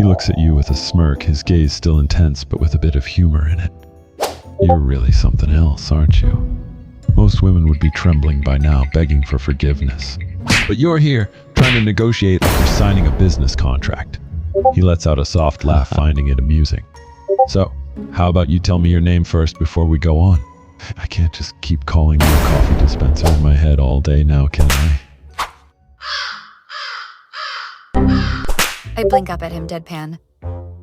He looks at you with a smirk, his gaze still intense but with a bit of humor in it. You're really something else, aren't you? Most women would be trembling by now, begging for forgiveness. But you're here, trying to negotiate like you're signing a business contract. He lets out a soft laugh, finding it amusing. So, how about you tell me your name first before we go on? I can't just keep calling you a coffee dispenser in my head all day now, can I? I blink up at him deadpan.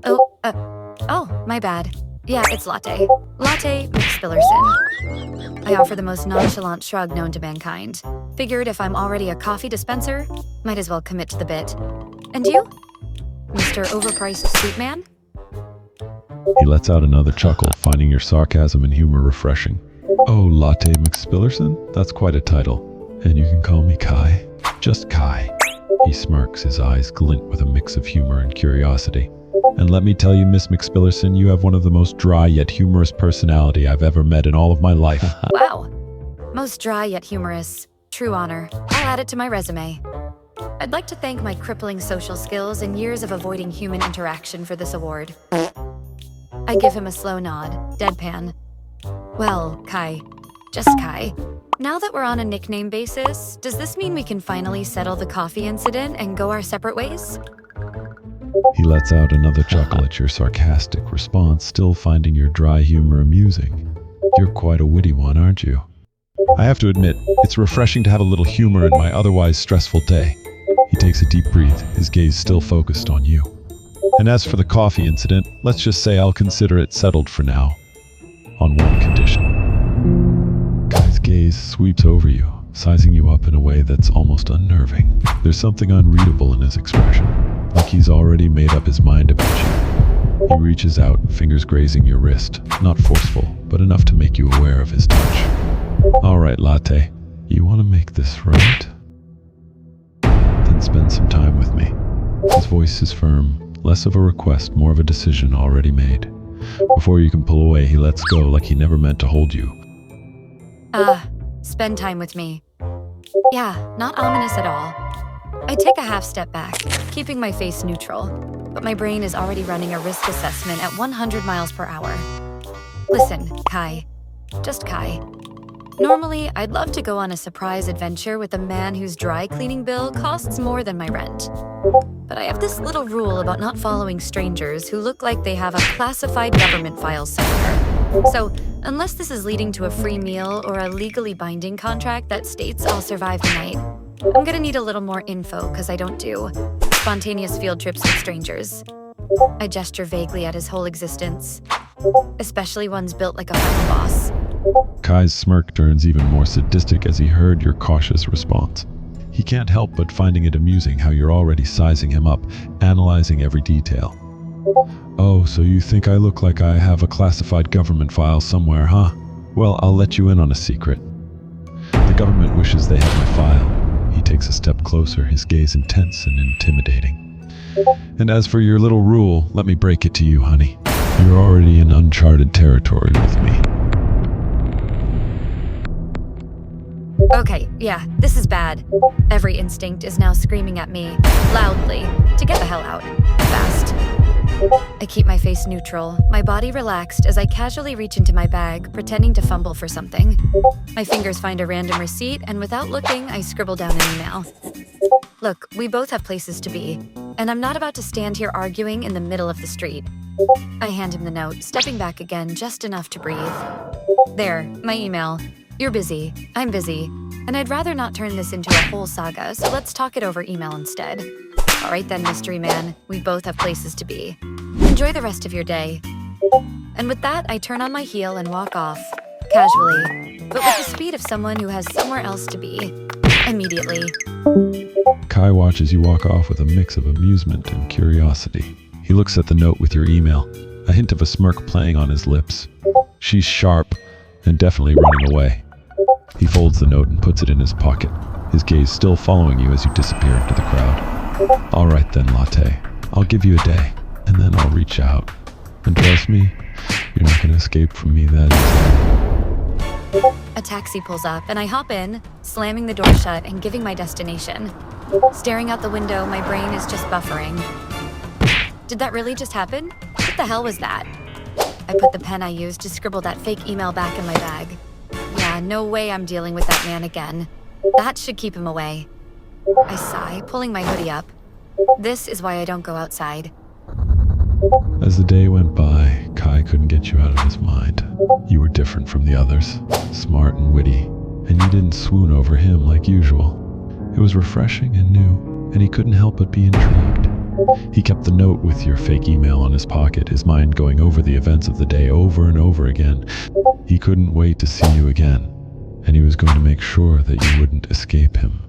Oh, my bad. Yeah, it's Latte. Latte McSpillerson. I offer the most nonchalant shrug known to mankind. Figured if I'm already a coffee dispenser, might as well commit to the bit. And you? Mr. Overpriced Suit Man? He lets out another chuckle, finding your sarcasm and humor refreshing. Oh, Latte McSpillerson? That's quite a title. And you can call me Kai. Just Kai. He smirks, his eyes glint with a mix of humor and curiosity. And let me tell you, Miss McSpillerson, you have one of the most dry yet humorous personality I've ever met in all of my life. Wow. Most dry yet humorous. True honor. I'll add it to my resume. I'd like to thank my crippling social skills and years of avoiding human interaction for this award. I give him a slow nod, deadpan. Well, Kai. Just Kai. Now that we're on a nickname basis, does this mean we can finally settle the coffee incident and go our separate ways? He lets out another chuckle at your sarcastic response, still finding your dry humor amusing. You're quite a witty one, aren't you? I have to admit, it's refreshing to have a little humor in my otherwise stressful day. He takes a deep breath, his gaze still focused on you. And as for the coffee incident, let's just say I'll consider it settled for now. On one condition. Kai's gaze sweeps over you, sizing you up in a way that's almost unnerving. There's something unreadable in his expression, like he's already made up his mind about you. He reaches out, fingers grazing your wrist, not forceful, but enough to make you aware of his touch. All right, Latte, you want to make this right? Then spend some time with me. His voice is firm, less of a request, more of a decision already made. Before you can pull away, he lets go like he never meant to hold you. Spend time with me. Yeah, not ominous at all. I take a half step back, keeping my face neutral, but my brain is already running a risk assessment at 100 miles per hour. Listen, Kai. Just Kai. Normally, I'd love to go on a surprise adventure with a man whose dry cleaning bill costs more than my rent. But I have this little rule about not following strangers who look like they have a classified government file somewhere. So, unless this is leading to a free meal or a legally binding contract that states I'll survive the night, I'm gonna need a little more info because I don't do spontaneous field trips with strangers. I gesture vaguely at his whole existence, especially ones built like a final boss. Kai's smirk turns even more sadistic as he heard your cautious response. He can't help but finding it amusing how you're already sizing him up, analyzing every detail. Oh, so you think I look like I have a classified government file somewhere, huh? Well, I'll let you in on a secret. The government wishes they had my file. He takes a step closer, his gaze intense and intimidating. And as for your little rule, let me break it to you, honey. You're already in uncharted territory with me. Okay, yeah, this is bad. Every instinct is now screaming at me, loudly, to get the hell out, fast. I keep my face neutral, my body relaxed as I casually reach into my bag, pretending to fumble for something. My fingers find a random receipt, and without looking, I scribble down an email. Look, we both have places to be, and I'm not about to stand here arguing in the middle of the street. I hand him the note, stepping back again just enough to breathe. There, my email. You're busy, I'm busy, and I'd rather not turn this into a whole saga, so let's talk it over email instead. All right then, mystery man, we both have places to be. Enjoy the rest of your day. And with that, I turn on my heel and walk off, casually, but with the speed of someone who has somewhere else to be. Immediately. Kai watches you walk off with a mix of amusement and curiosity. He looks at the note with your email, a hint of a smirk playing on his lips. She's sharp and definitely running away. He folds the note and puts it in his pocket, his gaze still following you as you disappear into the crowd. All right then, Latte. I'll give you a day, and then I'll reach out. And trust me, you're not going to escape from me that easily. A taxi pulls up, and I hop in, slamming the door shut and giving my destination. Staring out the window, my brain is just buffering. Did that really just happen? What the hell was that? I put the pen I used to scribble that fake email back in my bag. Yeah, no way I'm dealing with that man again. That should keep him away. I sigh, pulling my hoodie up. This is why I don't go outside. As the day went by, Kai couldn't get you out of his mind. You were different from the others, smart and witty, and you didn't swoon over him like usual. It was refreshing and new, and he couldn't help but be intrigued. He kept the note with your fake email in his pocket, his mind going over the events of the day over and over again. He couldn't wait to see you again, and he was going to make sure that you wouldn't escape him.